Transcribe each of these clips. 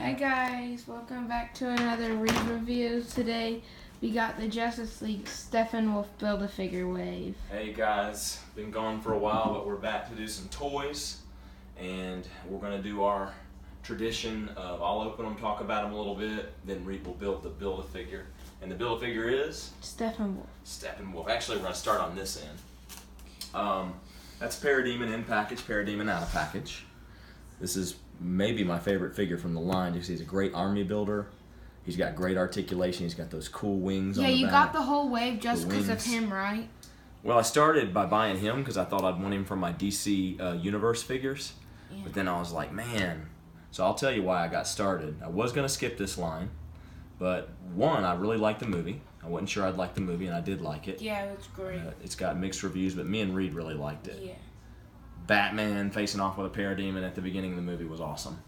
Hi guys, welcome back to another Reed Review. Today we got the Justice League Steppenwolf Build-A-Figure wave. Hey guys, been gone for a while, but we're back to do some toys, and we're going to do our tradition of I'll open them, talk about them a little bit, then Reed will build the Build-A-Figure. And the Build-A-Figure is? Steppenwolf. Steppenwolf. Actually, we're going to start on this end. That's Parademon in package, Parademon out of package. This is maybe my favorite figure from the line because he's a great army builder. He's got great articulation. He's got those cool wings on the back. Yeah, you got the whole wave just because of him, right? Well, I started by buying him because I thought I'd want him for my DC Universe figures. Yeah. But then I was like, man. So I'll tell you why I got started. I was going to skip this line. But one, I really liked the movie. I wasn't sure I'd like the movie, and I did like it. Yeah, it's great. It's got mixed reviews, but me and Reed really liked it. Yeah. Batman facing off with a Parademon at the beginning of the movie was awesome.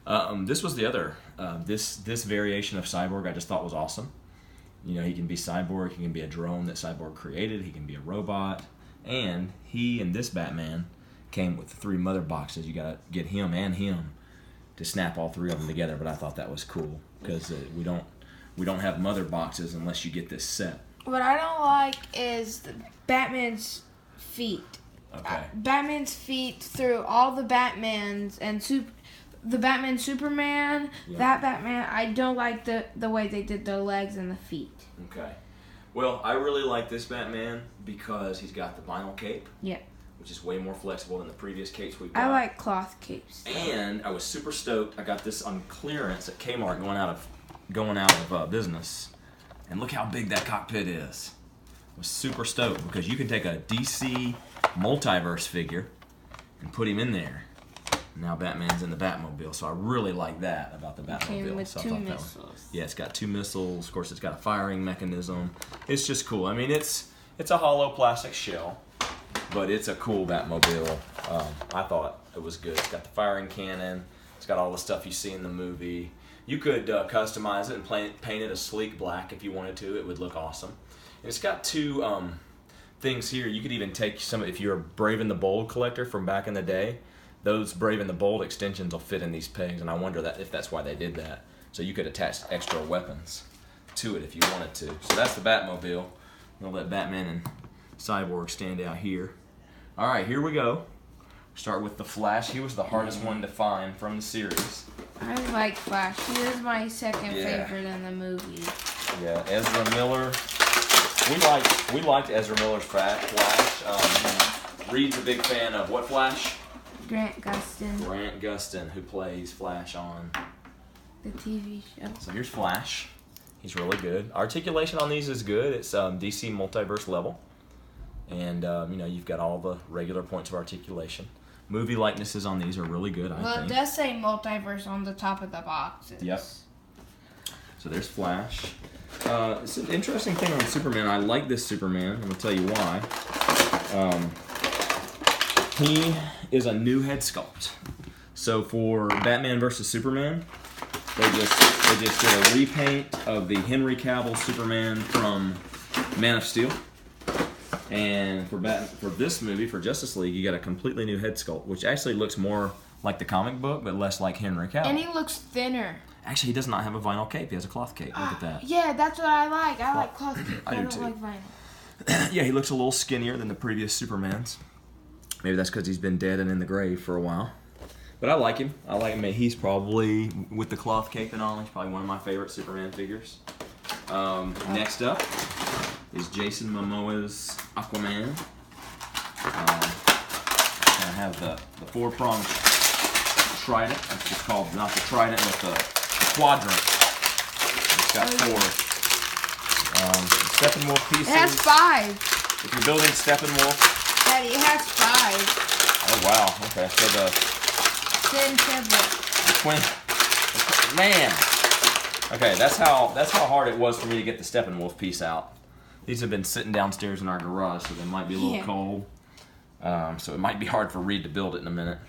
Yeah. This was the other. This variation of Cyborg I just thought was awesome. You know, he can be Cyborg. He can be a drone that Cyborg created. He can be a robot. And he and this Batman came with 3 mother boxes. You got to get him and him to snap all 3 of them together. But I thought that was cool because we don't have mother boxes unless you get this set. What I don't like is Batman's feet. Okay. Batman's feet through all the Batmans and the Batman Superman, yeah. That Batman, I don't like the way they did the legs and the feet. Okay. Well, I really like this Batman because he's got the vinyl cape. Yeah. Which is way more flexible than the previous capes we've got. I like cloth capes. And I was super stoked. I got this on clearance at Kmart going out of business. And look how big that cockpit is. I was super stoked because you can take a DC Multiverse figure and put him in there. Now Batman's in the Batmobile, so I really like that about the Batmobile. Came with so 2 missiles. Yeah, it's got 2 missiles. Of course, it's got a firing mechanism. It's just cool. I mean, it's a hollow plastic shell, but it's a cool Batmobile. I thought it was good. It's got the firing cannon. It's got all the stuff you see in the movie. You could customize it and paint it a sleek black if you wanted to. It would look awesome. And it's got 2 things here. You could even take some, if you're a Brave and the Bold collector from back in the day, those Brave and the Bold extensions will fit in these pegs, and I wonder if that's why they did that. So you could attach extra weapons to it if you wanted to. So that's the Batmobile. We'll let Batman and Cyborg stand out here. All right, here we go. Start with the Flash. He was the hardest one to find from the series. I like Flash. He was my second favorite in the movie. Yeah, Ezra Miller. We liked Ezra Miller's Flash. Reed's a big fan of what Flash? Grant Gustin. Grant Gustin, who plays Flash on the TV show. So here's Flash. He's really good. Articulation on these is good. It's DC Multiverse level. And, you've got all the regular points of articulation. Movie likenesses on these are really good, I think. Well, it does say Multiverse on the top of the boxes. Yep. So there's Flash. It's an interesting thing on Superman. I like this Superman. I'm going to tell you why. He is a new head sculpt. So for Batman vs. Superman, they just did a repaint of the Henry Cavill Superman from Man of Steel. And for this movie, for Justice League, you got a completely new head sculpt, which actually looks more like the comic book, but less like Henry Cavill. And he looks thinner. Actually, he does not have a vinyl cape. He has a cloth cape. Look at that. Yeah, that's what I like. I like cloth cape. I don't like vinyl. Yeah, he looks a little skinnier than the previous Supermans. Maybe that's because he's been dead and in the grave for a while. But I like him. He's probably, with the cloth cape and all, he's probably one of my favorite Superman figures. Next up is Jason Momoa's Aquaman. I have the 4-pronged trident. It's called not the trident, but the quadrant. It's got 4 Steppenwolf pieces. It has 5. If you're building Steppenwolf, Daddy, it has 5. Oh wow! Okay, so the twin. Man. Okay, that's how hard it was for me to get the Steppenwolf piece out. These have been sitting downstairs in our garage, so they might be a little cold. So it might be hard for Reed to build it in a minute.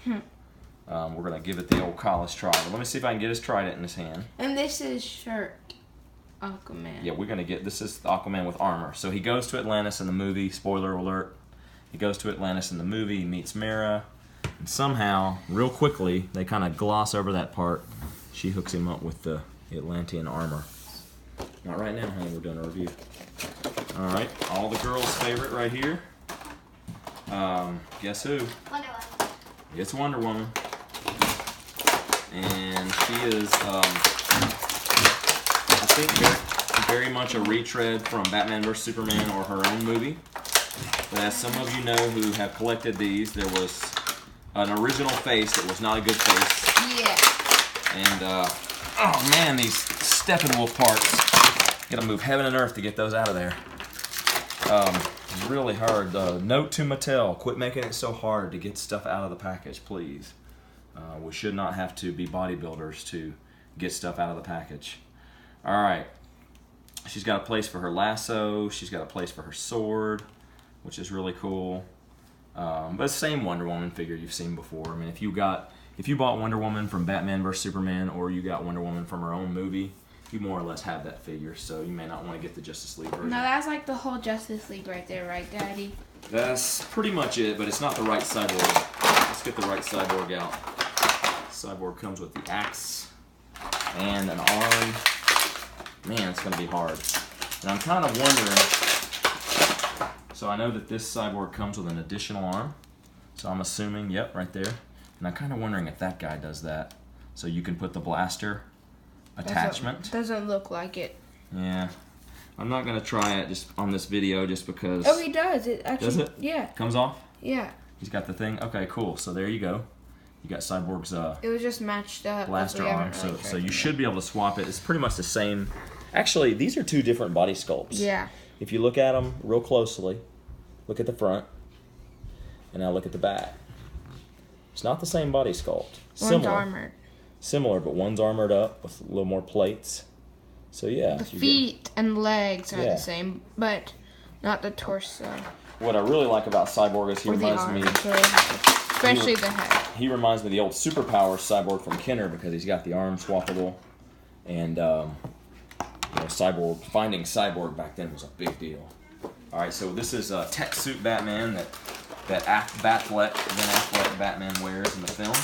We're gonna give it the old college try. But let me see if I can get his trident in his hand. And this is shirt. Aquaman. Yeah, this is the Aquaman with armor. So he goes to Atlantis in the movie. Spoiler alert. He goes to Atlantis in the movie. He meets Mera. And somehow, real quickly, they kind of gloss over that part. she hooks him up with the Atlantean armor. Not right now, honey. We're doing a review. All right, all the girls' favorite right here. Guess who? Wonder Woman. It's Wonder Woman. And she is, I think, very much a retread from Batman vs. Superman or her own movie. But as some of you know who have collected these, there was an original face that was not a good face. Yeah. And, oh man, these Steppenwolf parts. Gotta move heaven and earth to get those out of there. It's really hard. Note to Mattel, quit making it so hard to get stuff out of the package, please. We should not have to be bodybuilders to get stuff out of the package. Alright. She's got a place for her lasso. She's got a place for her sword, which is really cool. But same Wonder Woman figure you've seen before. I mean, if you bought Wonder Woman from Batman vs. Superman, or you got Wonder Woman from her own movie, you more or less have that figure, so you may not want to get the Justice League version. No, that's like the whole Justice League right there, right, Daddy? That's pretty much it, but it's not the right Cyborg. Let's get the right Cyborg out. Cyborg comes with the axe and an arm. Man, it's going to be hard. And I'm kind of wondering, so I know that this Cyborg comes with an additional arm, so I'm assuming, yep, right there. And I'm kind of wondering if that guy does that. So you can put the blaster attachment. Doesn't look like it. Yeah. I'm not going to try it just on this video just because. Oh, he does. It actually. Does it? Yeah. Comes off? Yeah. He's got the thing? Okay, cool. So there you go. You got Cyborg's it was just matched up. blaster arm, so you should be able to swap it. It's pretty much the same. Actually, these are two different body sculpts. Yeah. If you look at them real closely, look at the front, and now look at the back. It's not the same body sculpt. One's armored. Similar, but one's armored up with a little more plates. So yeah. The feet and legs are Yeah. the same, but not the torso. What I really like about Cyborg is he Or the reminds arms, me. especially the head. He reminds me of the old Superpower Cyborg from Kenner because he's got the arm swappable, and Cyborg finding Cyborg back then was a big deal. All right, so this is a tech suit Batman that Ben Affleck Batman wears in the film.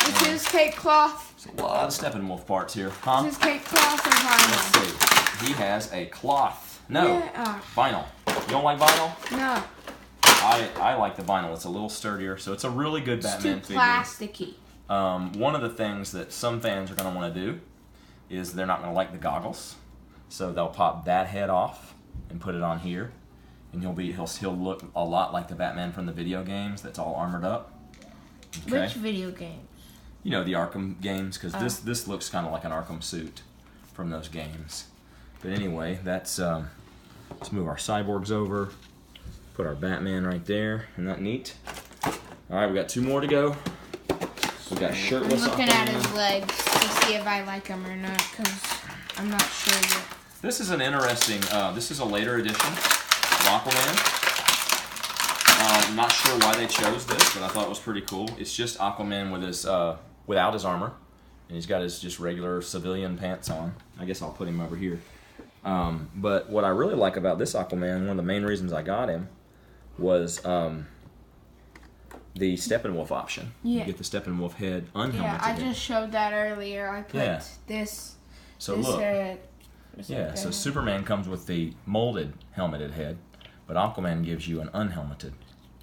It's his cake cloth. There's a lot of Steppenwolf parts here, huh? It's his cake cloth and vinyl. Let's see. He has a cloth. No, Yeah. vinyl. You don't like vinyl? No. I like the vinyl. It's a little sturdier, so it's a really good Batman It's too figure. plasticky. One of the things that some fans are going to want to do is they're not going to like the goggles, so they'll pop that head off and put it on here, and he'll look a lot like the Batman from the video games that's all armored up. Okay? Which video game? You know, the Arkham games, because this looks kind of like an Arkham suit from those games. But anyway, that's let's move our Cyborgs over. Put our Batman right there. Isn't that neat? All right, we got two more to go. We got shirtless. I'm looking at Aquaman. his legs to see if I like them or not, because I'm not sure yet. This is an interesting. This is a later edition of Aquaman. I'm not sure why they chose this, but I thought it was pretty cool. It's just Aquaman with his without his armor, and he's got his just regular civilian pants on. I guess I'll put him over here. But what I really like about this Aquaman, one of the main reasons I got him, was the Steppenwolf option. Yeah. You get the Steppenwolf head unhelmeted. Yeah, I just showed that earlier. I put this. So this look. head. Yeah, so Superman comes with the molded helmeted head, but Aquaman gives you an unhelmeted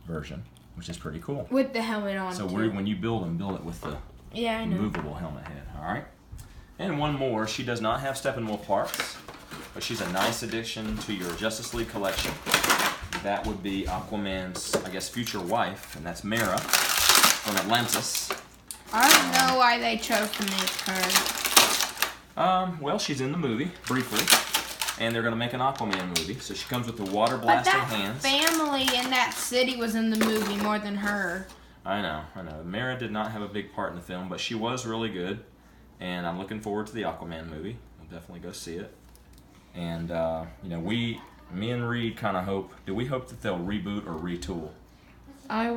version, which is pretty cool. With the helmet on. So too. when you build them, build it with the I know. movable helmet head. All right. And one more. She does not have Steppenwolf parts, but she's a nice addition to your Justice League collection. That would be Aquaman's, I guess, future wife, and that's Mera from Atlantis. I don't know why they chose to make her. Well, she's in the movie briefly, and they're gonna make an Aquaman movie. So she comes with the water But blasting that hands. family in that city was in the movie more than her. I know. Mera did not have a big part in the film, but she was really good, and I'm looking forward to the Aquaman movie. I'll definitely go see it. And me and Reed kind of hope. Do we hope that they'll reboot or retool? I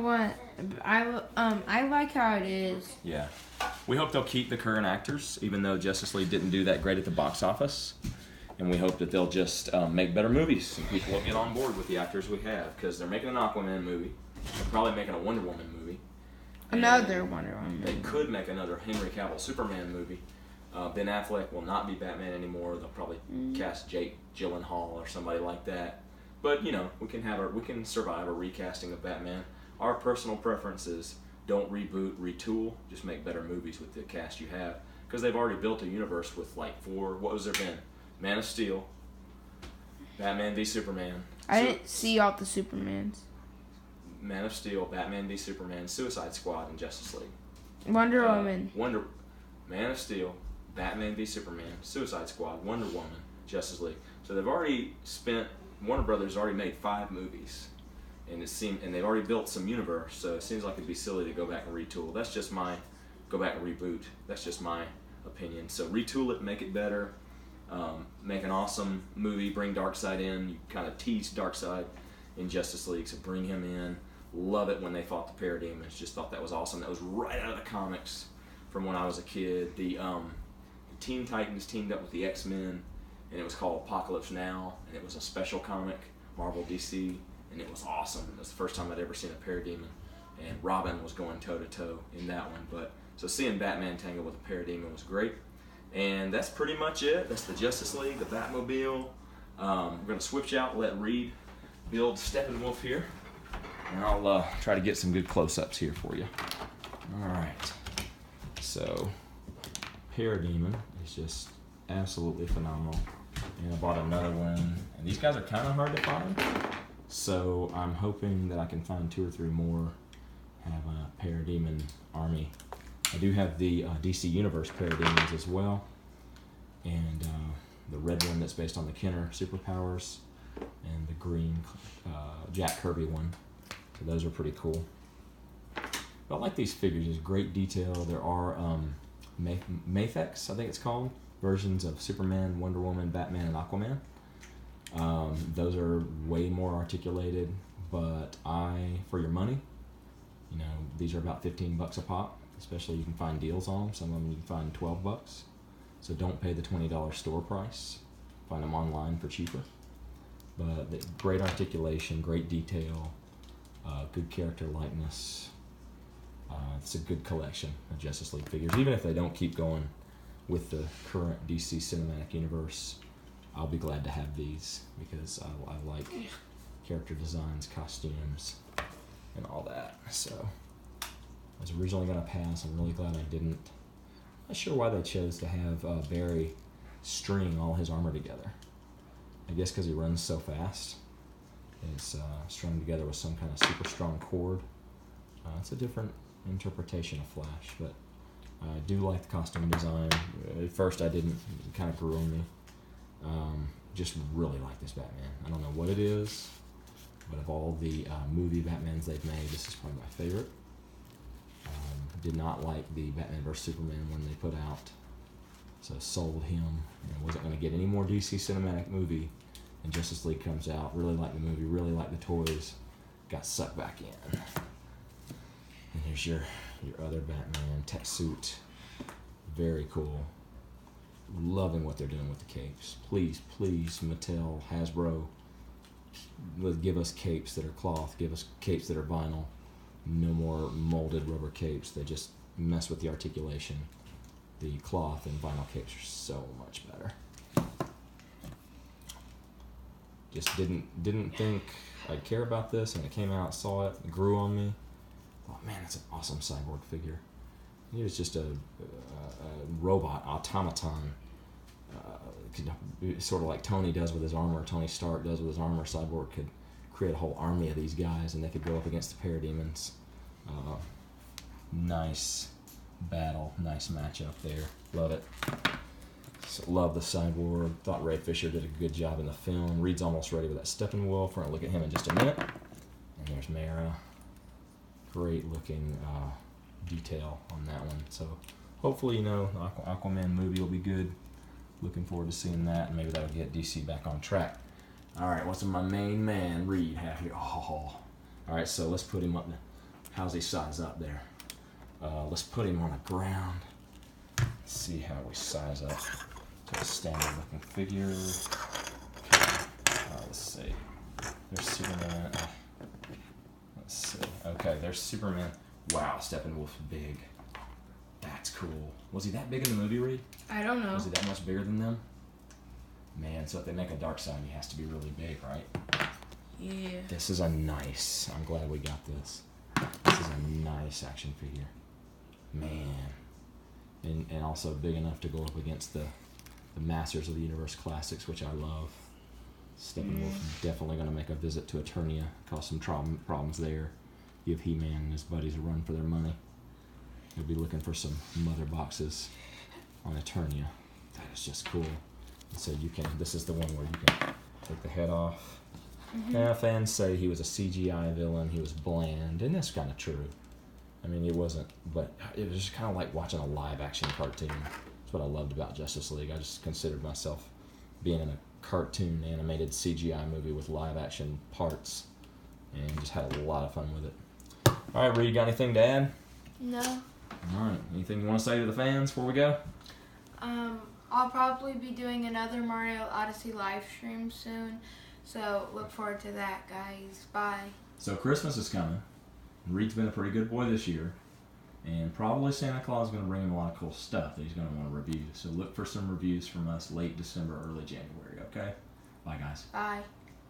like how it is. Yeah. We hope they'll keep the current actors, even though Justice League didn't do that great at the box office. And we hope that they'll just make better movies, and people will get on board with the actors we have, because they're making an Aquaman movie. They're probably making a Wonder Woman movie. Another Wonder Woman They movie. could make another Henry Cavill Superman movie. Ben Affleck will not be Batman anymore. They'll probably cast Jake Gyllenhaal or somebody like that. But you know, we can survive a recasting of Batman. Our personal preference is don't reboot, retool. Just make better movies with the cast you have, because they've already built a universe with like 4. What was there been? Man of Steel, Batman v Superman. I didn't see all the Supermans. Man of Steel, Batman v Superman, Suicide Squad, and Justice League. Wonder Woman. Man of Steel, Batman v Superman, Suicide Squad, Wonder Woman, Justice League. So they've already Warner Brothers already made 5 movies, and they've already built some universe. So it seems like it'd be silly to go back and retool. That's just go back and reboot. That's just my opinion. So retool it, make it better, make an awesome movie. Bring Darkseid in. You kind of teased Darkseid in Justice League, so bring him in. Love it when they fought the Parademons. Just thought that was awesome. That was right out of the comics from when I was a kid. The Teen Titans teamed up with the X-Men, and it was called Apocalypse Now, and it was a special comic, Marvel DC, and it was awesome. It was the first time I'd ever seen a Parademon, and Robin was going toe-to-toe in that one. So seeing Batman tangle with a Parademon was great. And that's pretty much it. That's the Justice League, the Batmobile. We're going to switch out, let Reed build Steppenwolf here. And I'll try to get some good close-ups here for you. All right. So, Parademon is just absolutely phenomenal. And I bought another one. And these guys are kind of hard to find. So, I'm hoping that I can find 2 or 3 more. Have a Parademon army. I do have the DC Universe Parademons as well. And the red one that's based on the Kenner superpowers. And the green Jack Kirby one. So those are pretty cool. But I like these figures. There's great detail. There are Mafex, I think it's called, versions of Superman, Wonder Woman, Batman, and Aquaman. Those are way more articulated, but for your money, you know, these are about $15 a pop. Especially you can find deals on them. Some of them you can find $12. So don't pay the $20 store price. Find them online for cheaper. But great articulation, great detail, good character likeness. It's a good collection of Justice League figures. Even if they don't keep going with the current DC Cinematic Universe, I'll be glad to have these because I like character designs, costumes, and all that. So I was originally going to pass. I'm really glad I didn't. Not sure why they chose to have Barry string all his armor together. I guess because he runs so fast. It's strung together with some kind of super strong cord. It's a different interpretation of Flash, but I do like the costume design. At first I didn't, it kind of grew on me. Just really like this Batman. I don't know what it is, but of all the movie Batmans they've made, this is probably my favorite. Did not like the Batman vs. Superman one they put out, so sold him. And wasn't going to get any more DC Cinematic movie, and Justice League comes out. Really like the movie, really like the toys. Got sucked back in. And here's your other Batman tech suit. Very cool. Loving what they're doing with the capes. Please, Mattel, Hasbro, give us capes that are cloth. Give us capes that are vinyl. No more molded rubber capes. They just mess with the articulation. The cloth and vinyl capes are so much better. Just didn't think I'd care about this, and it came out, saw it grew on me. Thought, man, that's an awesome cyborg figure. He was just a robot automaton, sort of like Tony does with his armor. Tony Stark does with his armor. Cyborg could create a whole army of these guys, and they could go up against the Parademons. Nice battle, nice matchup there. Love it. So, love the Cyborg. Thought Ray Fisher did a good job in the film. Reed's almost ready with that Steppenwolf. We're going to look at him in just a minute. And there's Mara. Great looking detail on that one. So hopefully, you know, the Aquaman movie will be good. Looking forward to seeing that, and maybe that'll get DC back on track. All right, what's my main man Reed have here? Oh, all right, so let's put him up. How's he size up there? Let's put him on the ground. Let's see how we size up to a standard looking figure. Okay. Let's see. There's Superman. Let's see. Okay, there's Superman. Wow, Steppenwolf's big. That's cool. Was he that big in the movie, Reed? I don't know. Was he that much bigger than them? Man, so if they make a Darkseid, he has to be really big, right? Yeah. This is a nice. I'm glad we got this. This is a nice action figure. Man. And also big enough to go up against the Masters of the Universe Classics, which I love. Steppenwolf definitely going to make a visit to Eternia, cause some problems there. Give He-Man and his buddies a run for their money. He'll be looking for some mother boxes on Eternia. That is just cool. And so this is the one where you can take the head off. Now, fans say he was a CGI villain, he was bland, and that's kind of true. I mean, it wasn't, but it was just kind of like watching a live-action cartoon. That's what I loved about Justice League. I just considered myself being in a cartoon animated CGI movie with live-action parts, and just had a lot of fun with it. All right, Reed, you got anything to add? No. All right, anything you want to say to the fans before we go? I'll probably be doing another Mario Odyssey live stream soon, so look forward to that, guys. Bye. So Christmas is coming. Reed's been a pretty good boy this year, and probably Santa Claus is going to bring him a lot of cool stuff that he's going to want to review. So look for some reviews from us late December, early January, okay? Bye, guys. Bye.